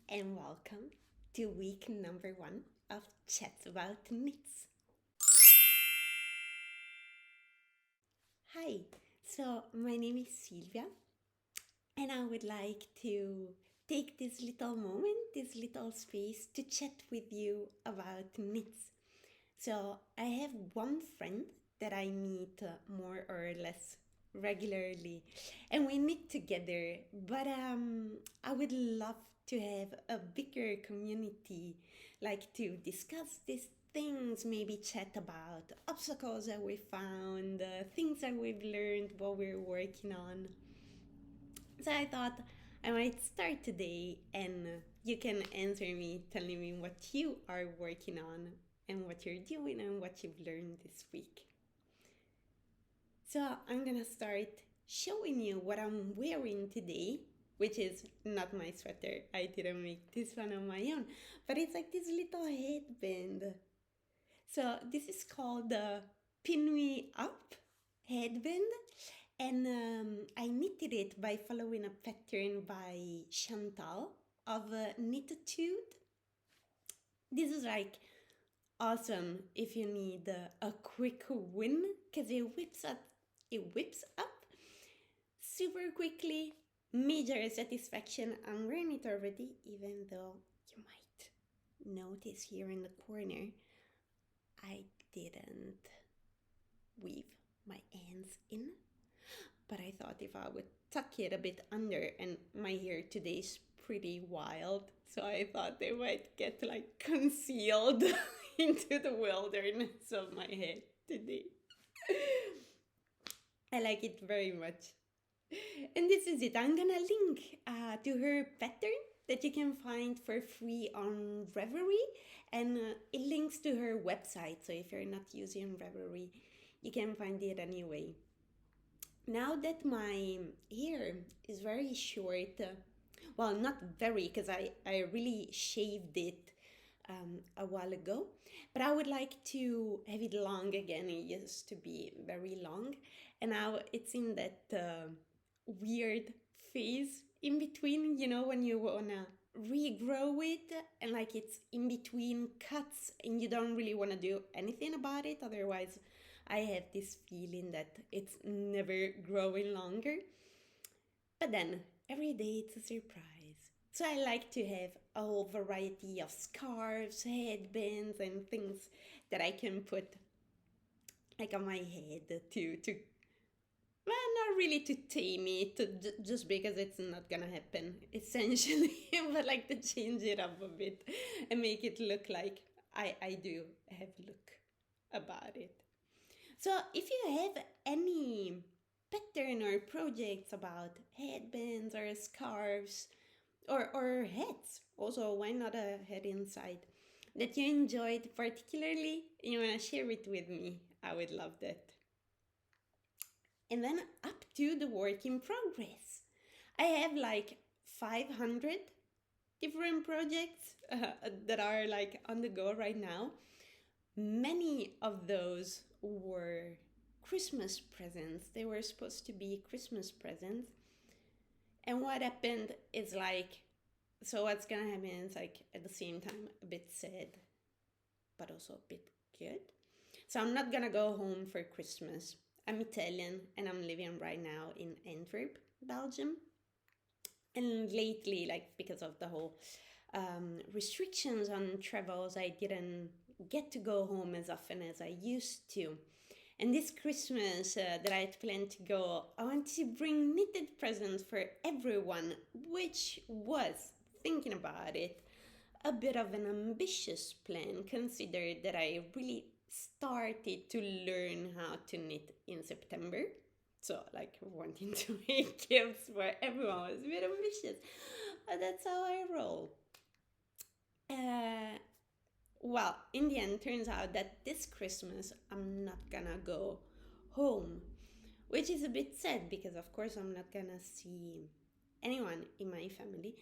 and welcome to week number 1 of Chats About Knits. Hi, so my name is Silvia, and I would like to take this little moment, this little space to chat with you about knits. So, I have one friend that I meet more or less regularly, and we knit together. But I would love to have a bigger community, like to discuss these things, maybe chat about obstacles that we found, things that we've learned while we're working on. So I thought I might start today and you can answer me telling me what you are working on and what you're doing and what you've learned this week. So I'm gonna start showing you what I'm wearing today, which is not my sweater. I didn't make this one on my own, but it's like this little headband. So this is called the Pin Me Up headband, and I knitted it by following a pattern by Chantal of Knitude. This is like awesome if you need a quick win because it whips up super quickly. Major satisfaction. I'm wearing it already, even though you might notice here in the corner I didn't weave my ends in, but I thought if I would tuck it a bit under, and my hair today is pretty wild, so I thought they might get like concealed into the wilderness of my head today. I like it very much. And this is it. I'm gonna link to her pattern that you can find for free on Reverie, and it links to her website. So if you're not using Reverie, you can find it anyway. Now that my hair is very short, well, not very, because I really shaved it a while ago, but I would like to have it long again. It used to be very long, and now it's in that weird phase in between, when you wanna regrow it, and like it's in between cuts and you don't really want to do anything about it, otherwise I have this feeling that it's never growing longer. But then every day it's a surprise. So I like to have a whole variety of scarves, headbands, and things that I can put like on my head to well, not really to tame it, just because it's not gonna happen essentially, but like to change it up a bit and make it look like I do have look about it. So if you have any pattern or projects about headbands or scarves or hats, also why not a head inside, that you enjoyed particularly, you want to share it with me, I would love that. And then up to the work in progress. I have like 500 different projects that are like on the go right now. Many of those were Christmas presents. They were supposed to be Christmas presents. And what happened is like, so what's gonna happen is like at the same time a bit sad, but also a bit good. So I'm not gonna go home for Christmas. I'm Italian and I'm living right now in Antwerp, Belgium. And lately, like because of the whole restrictions on travels, I didn't get to go home as often as I used to. And this Christmas that I had planned to go, I wanted to bring knitted presents for everyone, which was, thinking about it, a bit of an ambitious plan, considering that I really started to learn how to knit in September. So, like, wanting to make gifts for everyone was a bit ambitious. But that's how I roll. Well, in the end, turns out that this Christmas I'm not gonna go home, which is a bit sad because, of course, I'm not gonna see anyone in my family.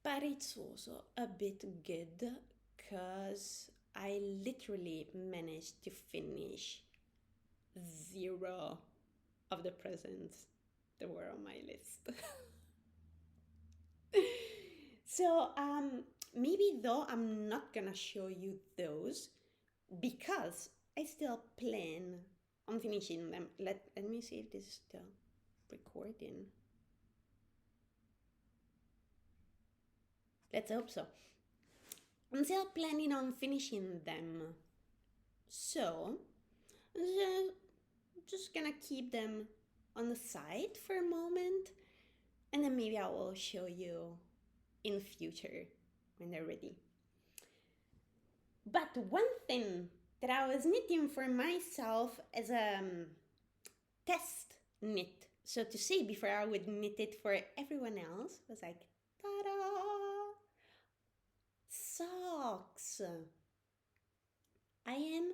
But it's also a bit good because I literally managed to finish 0 of the presents that were on my list. So maybe though I'm not gonna show you those because I still plan on finishing them. Let me see if this is still recording. Let's hope so. I'm still planning on finishing them. So, just gonna keep them on the side for a moment, and then maybe I will show you in the future when they're ready. But one thing that I was knitting for myself as a test knit, so to say, before I would knit it for everyone else, was like, ta-da! Socks! I am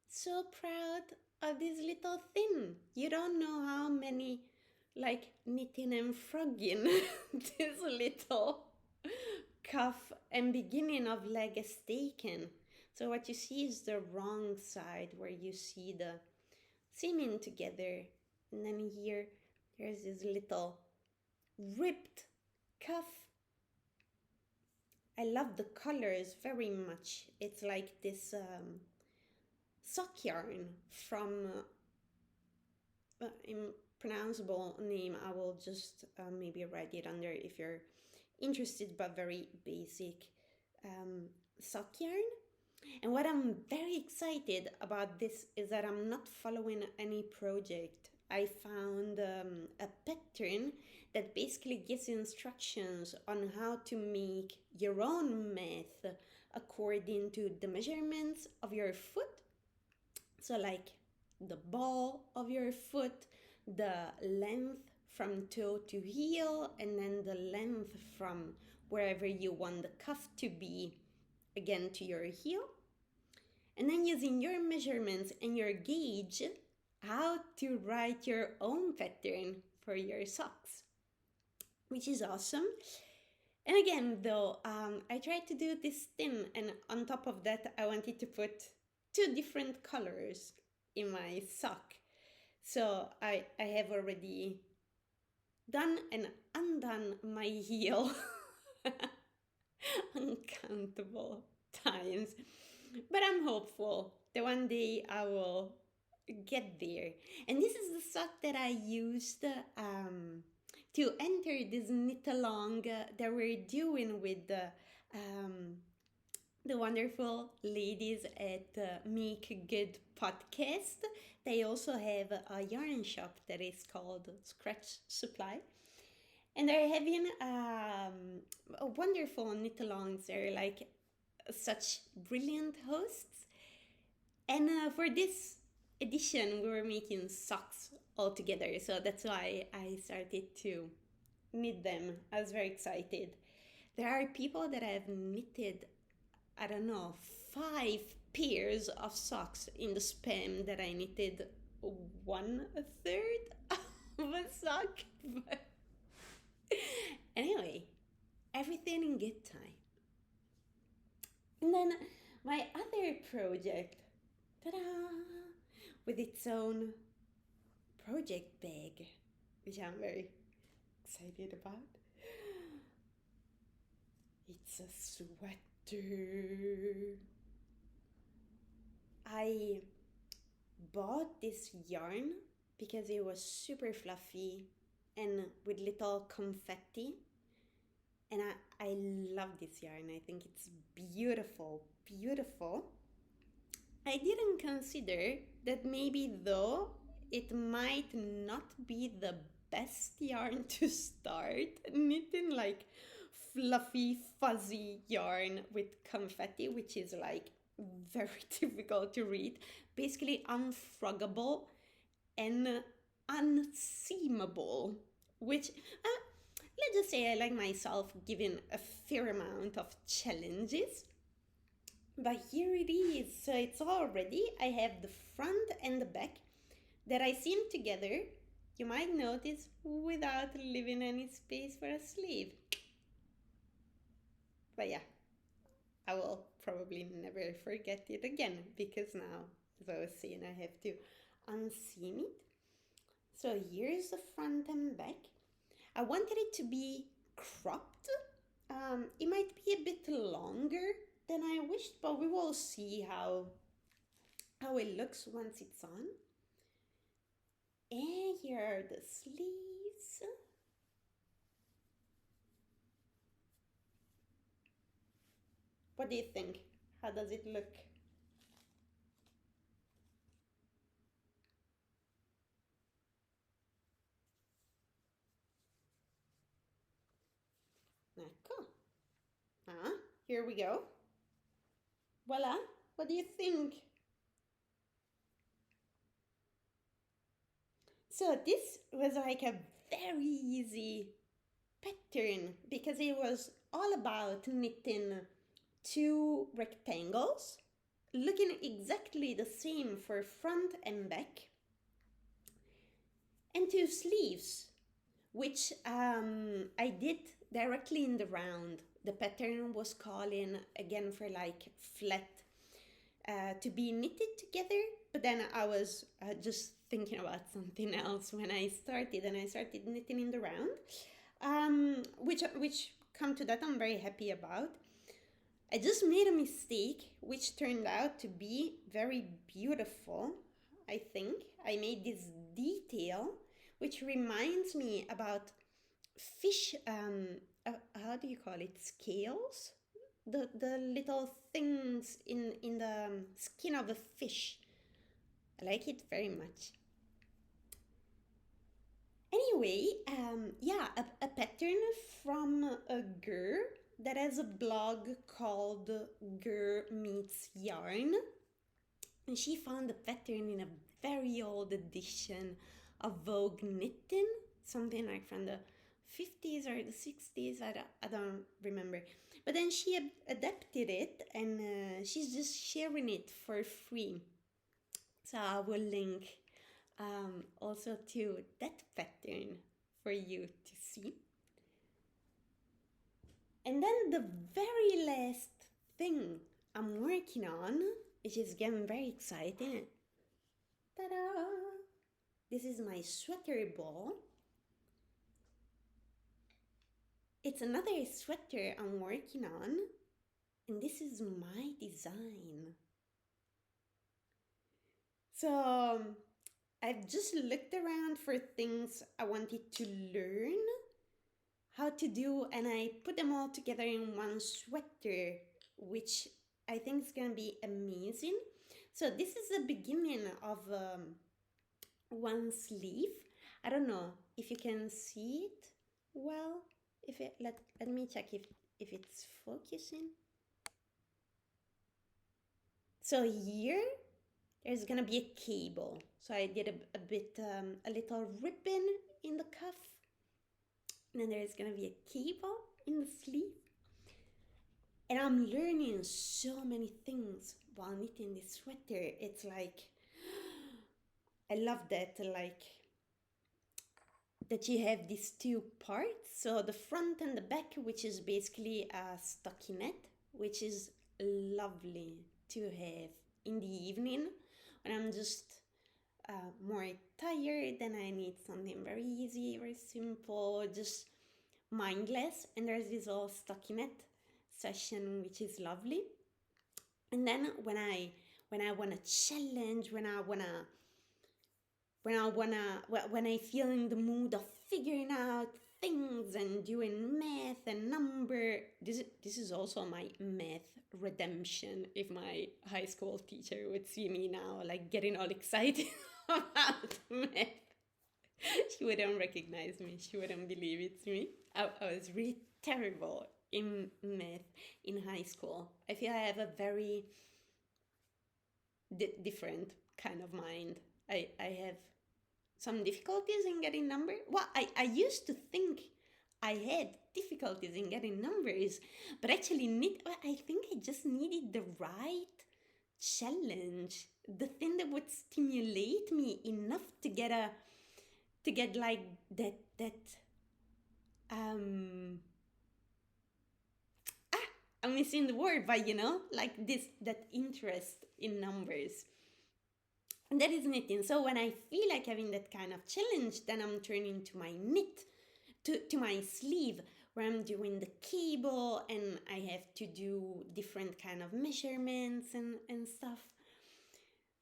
so proud of this little thing. You don't know how many, like, knitting and frogging this little cuff and beginning of leg is taken. So what you see is the wrong side where you see the seaming together, and then here there's this little ripped cuff. I love the colors very much. It's like this sock yarn from impronounceable name. I will just maybe write it under if you're interested, but very basic sock yarn. And what I'm very excited about this is that I'm not following any project. I found a pattern that basically gives instructions on how to make your own math according to the measurements of your foot. So like the ball of your foot, the length from toe to heel, and then the length from wherever you want the cuff to be, again to your heel. And then using your measurements and your gauge, how to write your own pattern for your socks, which is awesome. And again, though, I tried to do this thin, and on top of that, I wanted to put 2 different colors in my sock. So I have already done and undone my heel uncountable times. But I'm hopeful that one day I will get there. And this is the sock that I used to enter this knit along that we're doing with the wonderful ladies at Make Good Podcast. They also have a yarn shop that is called Scratch Supply. And they're having wonderful knit alongs. They're like such brilliant hosts. And for this edition, we were making socks all together. So that's why I started to knit them. I was very excited. There are people that have knitted, I don't know, 5 pairs of socks in the span that I knitted 1/3 of a sock. But anyway, everything in good time. And then my other project, ta-da, with its own project bag, which I'm very excited about. It's a sweater. I bought this yarn because it was super fluffy and with little confetti. And I love this yarn. I think it's beautiful, beautiful. I didn't consider that maybe though it might not be the best yarn to start knitting, like fluffy, fuzzy yarn with confetti, which is like very difficult to read, basically unfroggable and unseamable, which let's just say I like myself giving a fair amount of challenges. But here it is. So it's all ready. I have the front and the back that I seam together, you might notice, without leaving any space for a sleeve. But yeah, I will probably never forget it again because now, as I was saying, I have to unseam it. So here's the front and back. I wanted it to be cropped It might be a bit longer than I wished, but we will see how it looks once it's on. And here are the sleeves. What do you think? How does it look? Ecco. Here we go. Voila. What do you think? So this was like a very easy pattern because it was all about knitting two rectangles looking exactly the same for front and back, and two sleeves, which I did directly in the round. The pattern was calling again for like flat to be knitted together, but then I was just thinking about something else when I started, and I started knitting in the round, which come to that I'm very happy about. I just made a mistake, which turned out to be very beautiful. I think I made this detail, which reminds me about fish. How do you call it? Scales. The little things in the skin of a fish. I like it very much. Anyway, yeah, a pattern from a girl that has a blog called Girl Meets Yarn. And she found the pattern in a very old edition of Vogue Knitting, something like from the 50s or the 60s, I don't remember. But then she adapted it, and she's just sharing it for free. So I will link also to that pattern for you to see. And then the very last thing I'm working on, which is getting very exciting. Ta-da! This is my sweater ball. It's another sweater I'm working on, and this is my design. So I've just looked around for things I wanted to learn how to do, and I put them all together in one sweater, which I think is gonna be amazing. So this is the beginning of one sleeve. I don't know if you can see it well. If it let me check if it's focusing. So here there's gonna be a cable. So I did a little ribbon in the cuff, and then there's gonna be a cable in the sleeve. And I'm learning so many things while knitting this sweater. It's like, I love that, like, that you have these two parts. So the front and the back, which is basically a stockinette, which is lovely to have in the evening when I'm just more tired and I need something very easy, very simple, just mindless. And there's this little stockinette session, which is lovely. And then when I want to challenge, when I feel in the mood of figuring out things and doing math and number, this is also my math redemption. If my high school teacher would see me now, like getting all excited about math, she wouldn't recognize me. She wouldn't believe it's me. I was really terrible in math in high school. I feel I have a very different kind of mind. I have some difficulties in getting numbers. Well, I used to think I had difficulties in getting numbers, but actually I think I just needed the right challenge, the thing that would stimulate me enough to get like that I'm missing the word, but like that interest in numbers. And that is knitting. So when I feel like having that kind of challenge, then I'm turning to my knit, to my sleeve, where I'm doing the cable and I have to do different kind of measurements and stuff.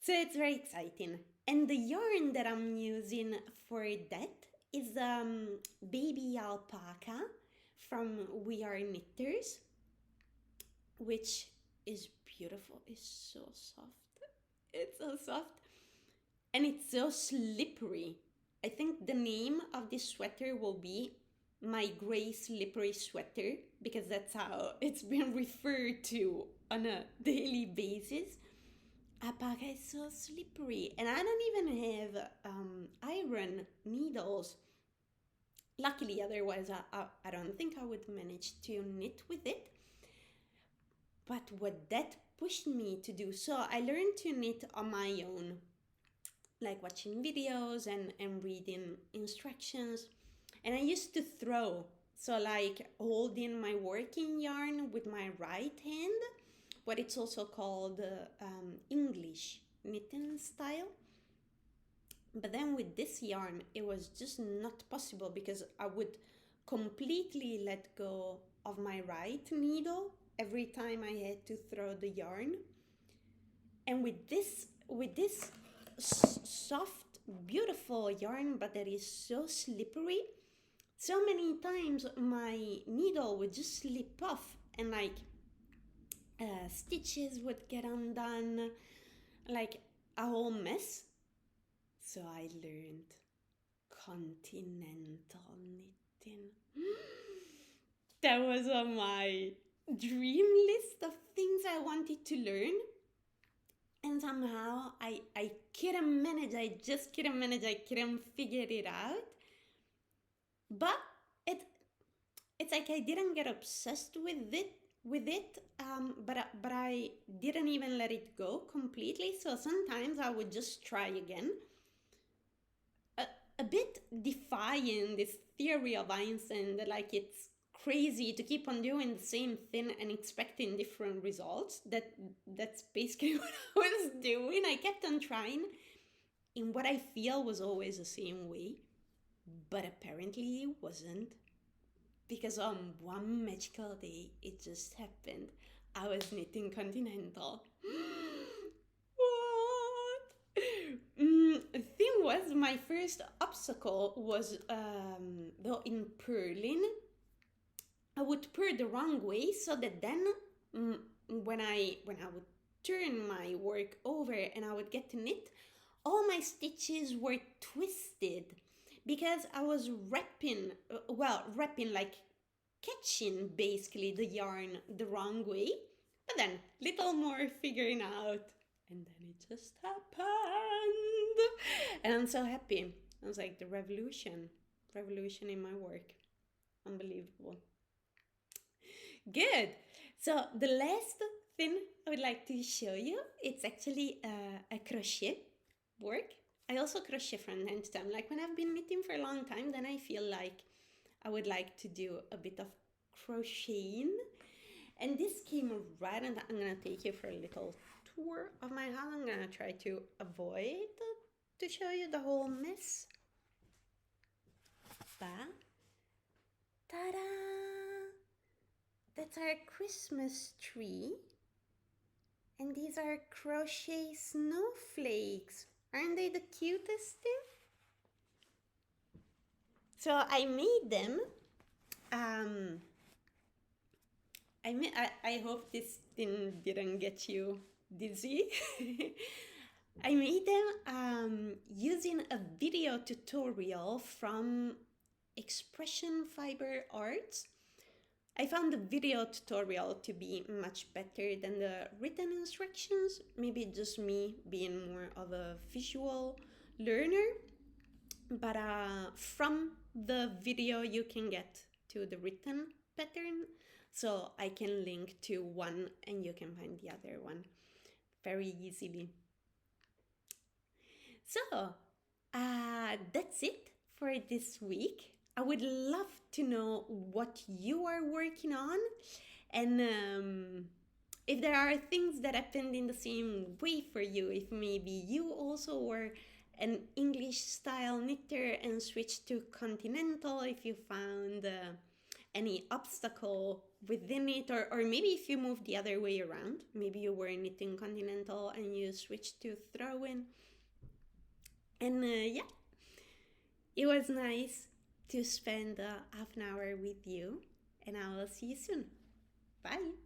So it's very exciting. And the yarn that I'm using for that is baby alpaca from We Are Knitters, which is beautiful. It's so soft. It's so soft. And it's so slippery. I think the name of this sweater will be my gray slippery sweater, because that's how it's been referred to on a daily basis. Alpaca is so slippery, and I don't even have iron needles. Luckily, otherwise I don't think I would manage to knit with it. But what that pushed me to do, so I learned to knit on my own, like watching videos and reading instructions. And I used to throw, so like holding my working yarn with my right hand, what it's also called English knitting style. But then with this yarn, it was just not possible, because I would completely let go of my right needle every time I had to throw the yarn. And with this soft, beautiful yarn, but that is so slippery, so many times my needle would just slip off, and like stitches would get undone, like a whole mess. So I learned Continental knitting. That was on my dream list of things I wanted to learn. And somehow I couldn't manage. I just couldn't manage. I couldn't figure it out. But it's like I didn't get obsessed with it. But I didn't even let it go completely. So sometimes I would just try again. A bit defying this theory of Einstein that like it's crazy to keep on doing the same thing and expecting different results. That's basically what I was doing. I kept on trying in what I feel was always the same way, but apparently it wasn't, because on one magical day it just happened. I was knitting Continental. The thing was, my first obstacle was though in purling, I would purl the wrong way, so that then when I would turn my work over and I would get to knit, all my stitches were twisted, because I was wrapping like catching basically the yarn the wrong way. But then little more figuring out, and then it just happened. And I'm so happy. I was like, the revolution in my work. Unbelievable. Good. So the last thing I would like to show you, it's actually a crochet work. I also crochet from time to time. Like when I've been knitting for a long time, then I feel like I would like to do a bit of crocheting. And this came right, and I'm gonna take you for a little tour of my house. I'm gonna try to avoid to show you the whole mess. But ta-da! That's our Christmas tree. And these are crochet snowflakes. Aren't they the cutest thing? So I made them. I hope this thing didn't get you dizzy. I made them using a video tutorial from Expression Fiber Arts. I found the video tutorial to be much better than the written instructions. Maybe just me being more of a visual learner. But from the video you can get to the written pattern. So I can link to one and you can find the other one very easily. So that's it for this week. I would love to know what you are working on, and if there are things that happened in the same way for you, if maybe you also were an English style knitter and switched to Continental, if you found any obstacle within it, or maybe if you move the other way around, maybe you were knitting Continental and you switched to throwing. And yeah, it was nice to spend half an hour with you, and I will see you soon. Bye.